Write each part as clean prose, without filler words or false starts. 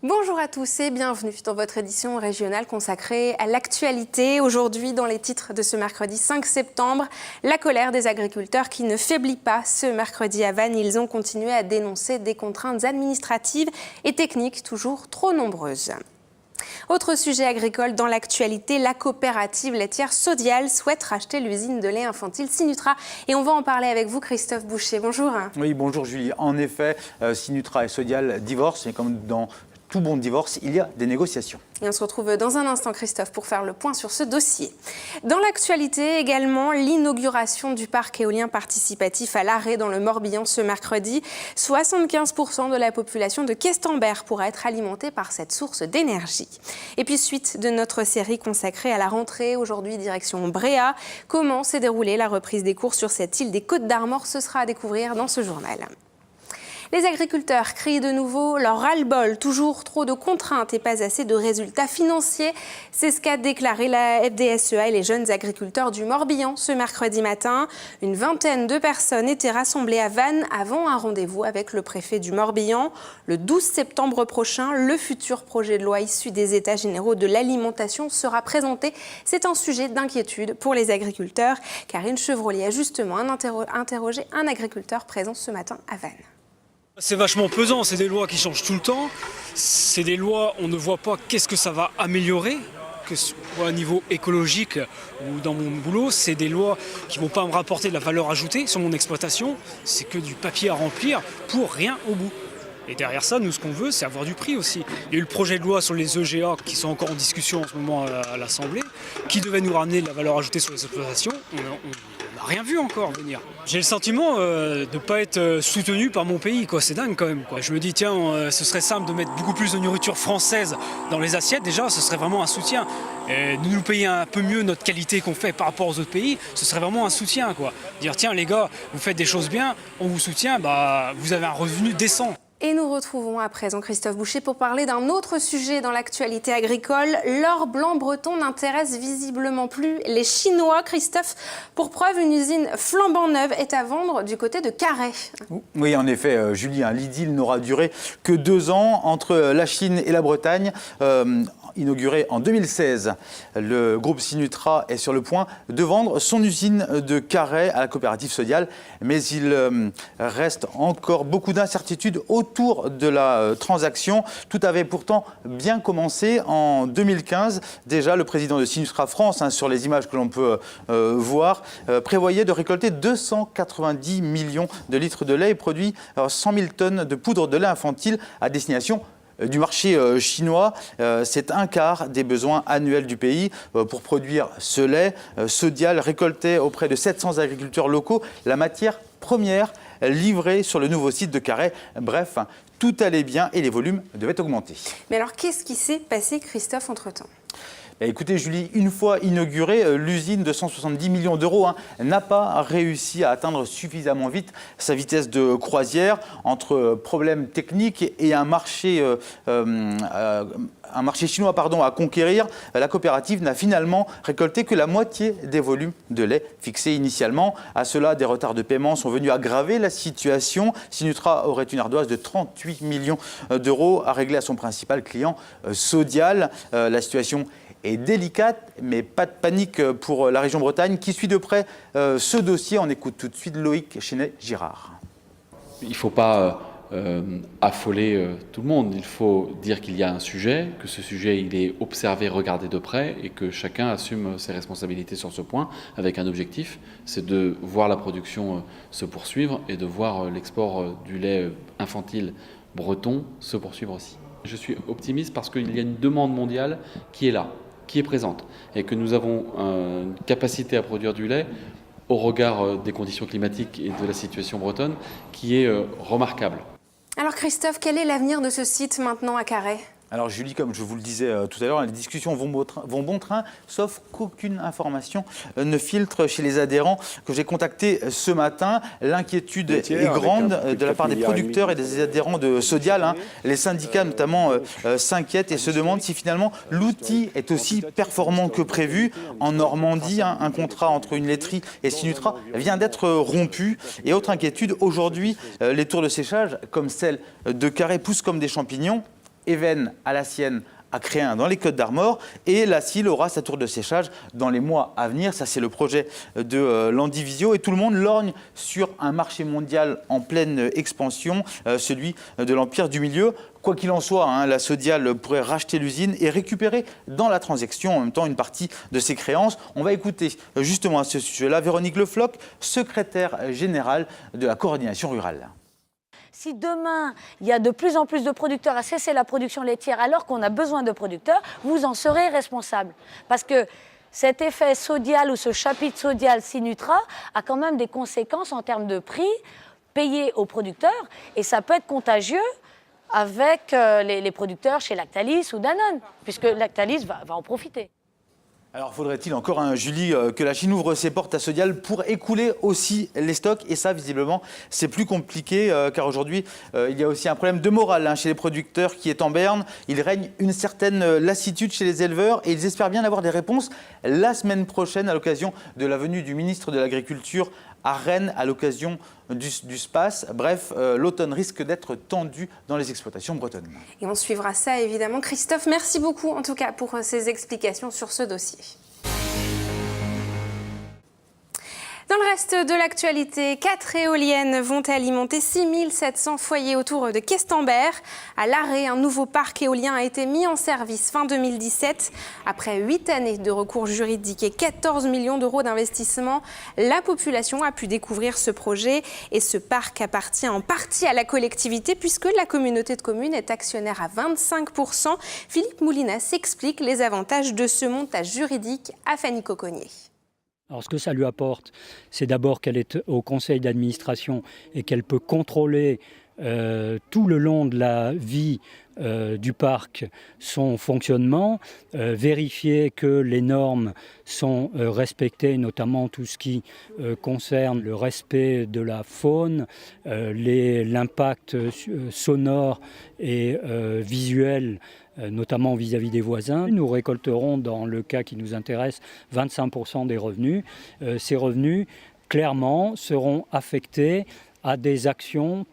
Bonjour à tous et bienvenue dans votre édition régionale consacrée à l'actualité. Aujourd'hui, dans les titres de ce mercredi 5 septembre, la colère des agriculteurs qui ne faiblit pas. Ce mercredi à Vannes, ils ont continué à dénoncer des contraintes administratives et techniques toujours trop nombreuses. Autre sujet agricole dans l'actualité, la coopérative laitière Sodial souhaite racheter l'usine de lait infantile Sinutra. Et on va en parler avec vous, Christophe Boucher. Bonjour. Oui, bonjour Julie. En effet, Sinutra et Sodial divorcent, et comme dans tout bon divorce, il y a des négociations. Et on se retrouve dans un instant, Christophe, pour faire le point sur ce dossier. Dans l'actualité également, l'inauguration du parc éolien participatif à l'Arré dans le Morbihan ce mercredi. 75% de la population de Questembert pourra être alimentée par cette source d'énergie. Et puis suite de notre série consacrée à la rentrée, aujourd'hui direction Bréa. Comment s'est déroulée la reprise des cours sur cette île des Côtes-d'Armor? Ce sera à découvrir dans ce journal. Les agriculteurs crient de nouveau leur ras-le-bol, toujours trop de contraintes et pas assez de résultats financiers. C'est ce qu'a déclaré la FDSEA et les jeunes agriculteurs du Morbihan ce mercredi matin. Une vingtaine de personnes étaient rassemblées à Vannes avant un rendez-vous avec le préfet du Morbihan. Le 12 septembre prochain, le futur projet de loi issu des États généraux de l'alimentation sera présenté. C'est un sujet d'inquiétude pour les agriculteurs. Karine Chevrolier a justement interrogé un agriculteur présent ce matin à Vannes. C'est vachement pesant, c'est des lois qui changent tout le temps, c'est des lois, on ne voit pas qu'est-ce que ça va améliorer, que ce soit au niveau écologique ou dans mon boulot, c'est des lois qui ne vont pas me rapporter de la valeur ajoutée sur mon exploitation, c'est que du papier à remplir pour rien au bout. Et derrière ça, nous, ce qu'on veut, c'est avoir du prix aussi. Il y a eu le projet de loi sur les EGA qui sont encore en discussion en ce moment à l'Assemblée, qui devait nous ramener de la valeur ajoutée sur les exploitations. On n'a rien vu encore venir. J'ai le sentiment de ne pas être soutenu par mon pays, quoi. C'est dingue quand même, quoi. Je me dis, tiens, ce serait simple de mettre beaucoup plus de nourriture française dans les assiettes. Déjà, ce serait vraiment un soutien. Et de nous payer un peu mieux notre qualité qu'on fait par rapport aux autres pays, ce serait vraiment un soutien, quoi. Dire, tiens, les gars, vous faites des choses bien, on vous soutient, bah, vous avez un revenu décent. Et nous retrouvons à présent Christophe Boucher pour parler d'un autre sujet dans l'actualité agricole. L'or blanc breton n'intéresse visiblement plus les Chinois. Christophe, pour preuve, une usine flambant neuve est à vendre du côté de Carhaix. Oui, en effet, Julie, l'idylle n'aura duré que 2 ans entre la Chine et la Bretagne. Inauguré en 2016, le groupe Sinutra est sur le point de vendre son usine de Carhaix à la coopérative Sodial. Mais il reste encore beaucoup d'incertitudes autour de la transaction. Tout avait pourtant bien commencé en 2015. Déjà, le président de Sinutra France, sur les images que l'on peut voir, prévoyait de récolter 290 millions de litres de lait et produit 100 000 tonnes de poudre de lait infantile à destination du marché chinois. C'est un quart des besoins annuels du pays. Pour produire ce lait, Sodial récoltait auprès de 700 agriculteurs locaux la matière première livrée sur le nouveau site de Carhaix. Bref, tout allait bien et les volumes devaient augmenter. Mais alors, qu'est-ce qui s'est passé, Christophe, entre-temps ? Écoutez Julie, une fois inaugurée, l'usine de 170 millions d'euros n'a pas réussi à atteindre suffisamment vite sa vitesse de croisière. Entre problèmes techniques et un marché chinois à conquérir, la coopérative n'a finalement récolté que la moitié des volumes de lait fixés initialement. À cela, des retards de paiement sont venus aggraver la situation. Sinutra aurait une ardoise de 38 millions d'euros à régler à son principal client, Sodial. La situation est délicate, mais pas de panique pour la région Bretagne qui suit de près ce dossier. On écoute tout de suite Loïc Chenet-Girard. Il ne faut pas affoler tout le monde. Il faut dire qu'il y a un sujet, que ce sujet il est observé, regardé de près et que chacun assume ses responsabilités sur ce point avec un objectif, c'est de voir la production se poursuivre et de voir l'export du lait infantile breton se poursuivre aussi. Je suis optimiste parce qu'il y a une demande mondiale qui est là, qui est présente et que nous avons une capacité à produire du lait au regard des conditions climatiques et de la situation bretonne qui est remarquable. Alors Christophe, quel est l'avenir de ce site maintenant à Carhaix ? Alors Julie, comme je vous le disais tout à l'heure, les discussions vont bon train, sauf qu'aucune information ne filtre chez les adhérents que j'ai contactés ce matin. L'inquiétude est grande de la part des producteurs et des adhérents de Sodial. Les syndicats notamment s'inquiètent et se demandent si finalement l'outil est aussi performant que prévu. En Normandie, un contrat entre une laiterie et Sinutra vient d'être rompu. Et autre inquiétude, aujourd'hui, les tours de séchage, comme celle de Carhaix, poussent comme des champignons. Even à la Sienne à créer dans les Côtes-d'Armor et la Sille aura sa tour de séchage dans les mois à venir. Ça, c'est le projet de Landivisio et tout le monde lorgne sur un marché mondial en pleine expansion, celui de l'Empire du Milieu. Quoi qu'il en soit, la Sodial pourrait racheter l'usine et récupérer dans la transaction en même temps une partie de ses créances. On va écouter justement à ce sujet-là Véronique Le Floch, secrétaire générale de la coordination rurale. Si demain, il y a de plus en plus de producteurs à cesser la production laitière alors qu'on a besoin de producteurs, vous en serez responsable. Parce que cet effet Sodial ou ce chapitre Sodial-Sinutra a quand même des conséquences en termes de prix payés aux producteurs et ça peut être contagieux avec les producteurs chez Lactalis ou Danone, puisque Lactalis va en profiter. Alors faudrait-il encore, Julie, que la Chine ouvre ses portes à Sodial pour écouler aussi les stocks? Et ça, visiblement, c'est plus compliqué car aujourd'hui, il y a aussi un problème de morale chez les producteurs qui est en berne. Il règne une certaine lassitude chez les éleveurs et ils espèrent bien avoir des réponses la semaine prochaine à l'occasion de la venue du ministre de l'Agriculture à Rennes à l'occasion du SPACE. Bref, l'automne risque d'être tendu dans les exploitations bretonnes. Et on suivra ça évidemment. Christophe, merci beaucoup en tout cas pour ces explications sur ce dossier. Dans le reste de l'actualité, 4 éoliennes vont alimenter 6700 foyers autour de Questembert. À l'Arré, un nouveau parc éolien a été mis en service fin 2017. Après 8 années de recours juridiques et 14 millions d'euros d'investissement, la population a pu découvrir ce projet. Et ce parc appartient en partie à la collectivité puisque la communauté de communes est actionnaire à 25%. Philippe Moulinas explique les avantages de ce montage juridique à Fanny Coconnier. Alors ce que ça lui apporte, c'est d'abord qu'elle est au conseil d'administration et qu'elle peut contrôler tout le long de la vie du parc son fonctionnement, vérifier que les normes sont respectées, notamment tout ce qui concerne le respect de la faune, l'impact sonore et visuel, notamment vis-à-vis des voisins. Nous récolterons, dans le cas qui nous intéresse, 25% des revenus. Ces revenus, clairement, seront affectés à des actions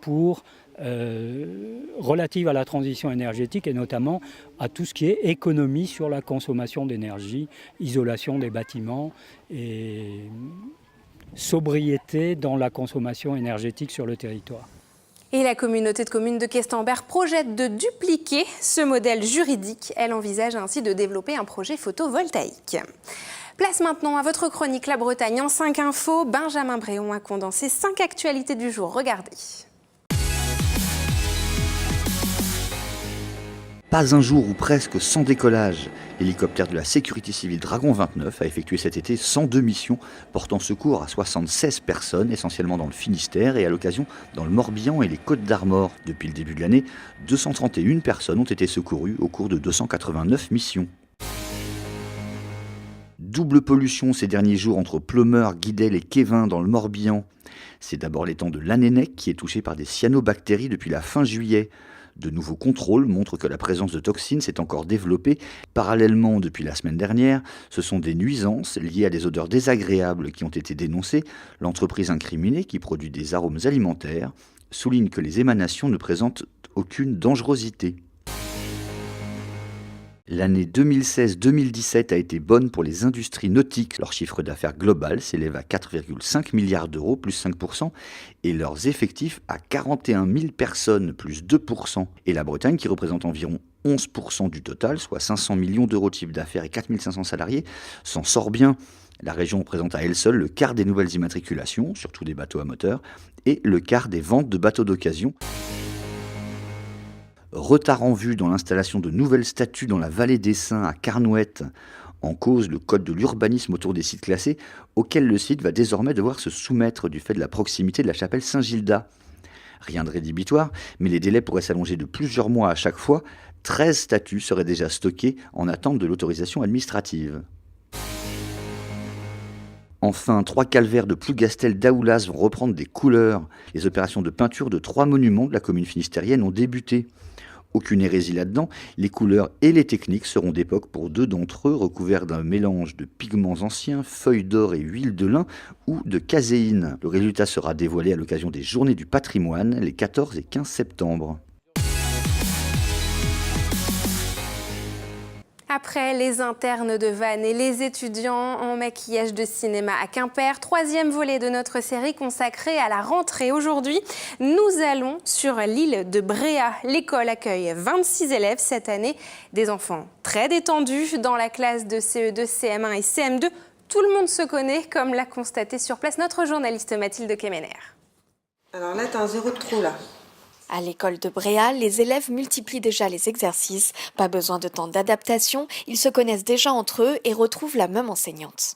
relatives à la transition énergétique et notamment à tout ce qui est économie sur la consommation d'énergie, isolation des bâtiments et sobriété dans la consommation énergétique sur le territoire. Et la communauté de communes de Questembert projette de dupliquer ce modèle juridique. Elle envisage ainsi de développer un projet photovoltaïque. Place maintenant à votre chronique La Bretagne en 5 infos. Benjamin Bréon a condensé 5 actualités du jour. Regardez. Pas un jour ou presque sans décollage. L'hélicoptère de la sécurité civile Dragon 29 a effectué cet été 102 missions portant secours à 76 personnes, essentiellement dans le Finistère et à l'occasion dans le Morbihan et les Côtes-d'Armor. Depuis le début de l'année, 231 personnes ont été secourues au cours de 289 missions. Double pollution ces derniers jours entre Pleumeur, Guidel et Quévin dans le Morbihan. C'est d'abord l'étang de l'Annenec qui est touché par des cyanobactéries depuis la fin juillet. De nouveaux contrôles montrent que la présence de toxines s'est encore développée. Parallèlement, depuis la semaine dernière, ce sont des nuisances liées à des odeurs désagréables qui ont été dénoncées. L'entreprise incriminée, qui produit des arômes alimentaires, souligne que les émanations ne présentent aucune dangerosité. L'année 2016-2017 a été bonne pour les industries nautiques. Leur chiffre d'affaires global s'élève à 4,5 milliards d'euros, plus 5%, et leurs effectifs à 41 000 personnes, plus 2%. Et la Bretagne, qui représente environ 11% du total, soit 500 millions d'euros de chiffre d'affaires et 4 500 salariés, s'en sort bien. La région représente à elle seule le quart des nouvelles immatriculations, surtout des bateaux à moteur, et le quart des ventes de bateaux d'occasion. Retard en vue dans l'installation de nouvelles statues dans la vallée des Saints à Carnouët. En cause, le code de l'urbanisme autour des sites classés, auquel le site va désormais devoir se soumettre du fait de la proximité de la chapelle Saint-Gilda. Rien de rédhibitoire, mais les délais pourraient s'allonger de plusieurs mois à chaque fois. 13 statues seraient déjà stockées en attente de l'autorisation administrative. Enfin, 3 calvaires de Plougastel d'Aoulas vont reprendre des couleurs. Les opérations de peinture de 3 monuments de la commune finistérienne ont débuté. Aucune hérésie là-dedans, les couleurs et les techniques seront d'époque pour 2 d'entre eux, recouverts d'un mélange de pigments anciens, feuilles d'or et huile de lin ou de caséine. Le résultat sera dévoilé à l'occasion des Journées du patrimoine, les 14 et 15 septembre. Après les internes de Vannes et les étudiants en maquillage de cinéma à Quimper, troisième volet de notre série consacrée à la rentrée. Aujourd'hui, nous allons sur l'île de Bréhat. L'école accueille 26 élèves cette année, des enfants très détendus dans la classe de CE2, CM1 et CM2. Tout le monde se connaît, comme l'a constaté sur place notre journaliste Mathilde Kemener. Alors là, tu as un 0 de trop là. À l'école de Bréhat, les élèves multiplient déjà les exercices. Pas besoin de temps d'adaptation, ils se connaissent déjà entre eux et retrouvent la même enseignante.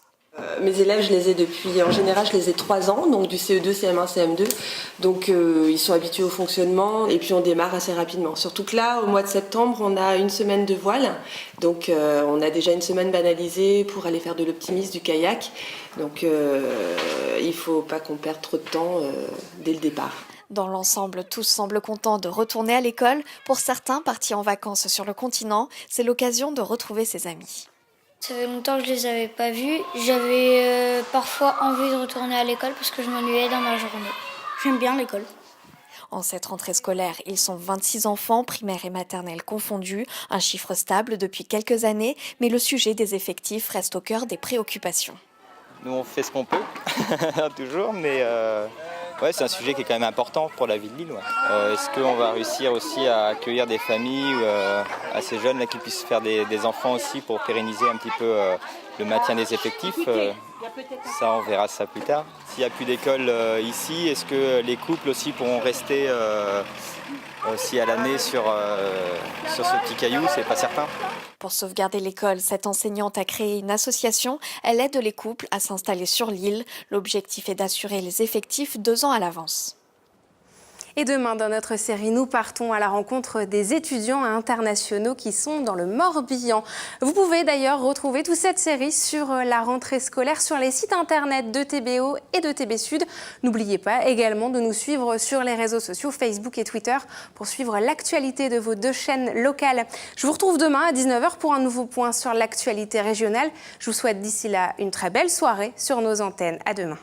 Mes élèves, je les ai depuis, en général, je les ai 3 ans, donc du CE2, CM1, CM2. Donc ils sont habitués au fonctionnement et puis on démarre assez rapidement. Surtout que là, au mois de septembre, on a une semaine de voile. Donc on a déjà une semaine banalisée pour aller faire de l'optimisme, du kayak. Donc il ne faut pas qu'on perde trop de temps dès le départ. Dans l'ensemble, tous semblent contents de retourner à l'école. Pour certains, partis en vacances sur le continent, c'est l'occasion de retrouver ses amis. Ça fait longtemps que je les avais pas vus. J'avais parfois envie de retourner à l'école parce que je m'ennuyais dans ma journée. J'aime bien l'école. En cette rentrée scolaire, ils sont 26 enfants, primaires et maternelles confondus, un chiffre stable depuis quelques années, mais le sujet des effectifs reste au cœur des préoccupations. Nous, on fait ce qu'on peut, toujours, mais ouais, c'est un sujet qui est quand même important pour la ville de Lille. Ouais. Est-ce qu'on va réussir aussi à accueillir des familles assez jeunes là, qui puissent faire des enfants aussi pour pérenniser un petit peu le maintien des effectifs ça, on verra ça plus tard. S'il n'y a plus d'école ici, est-ce que les couples aussi pourront rester aussi à l'année sur ce petit caillou? C'est pas certain. Pour sauvegarder l'école, cette enseignante a créé une association. Elle aide les couples à s'installer sur l'île. L'objectif est d'assurer les effectifs 2 ans à l'avance. Et demain, dans notre série, nous partons à la rencontre des étudiants internationaux qui sont dans le Morbihan. Vous pouvez d'ailleurs retrouver toute cette série sur la rentrée scolaire sur les sites internet de TBO et de TB Sud. N'oubliez pas également de nous suivre sur les réseaux sociaux Facebook et Twitter pour suivre l'actualité de vos 2 chaînes locales. Je vous retrouve demain à 19h pour un nouveau point sur l'actualité régionale. Je vous souhaite d'ici là une très belle soirée sur nos antennes. À demain.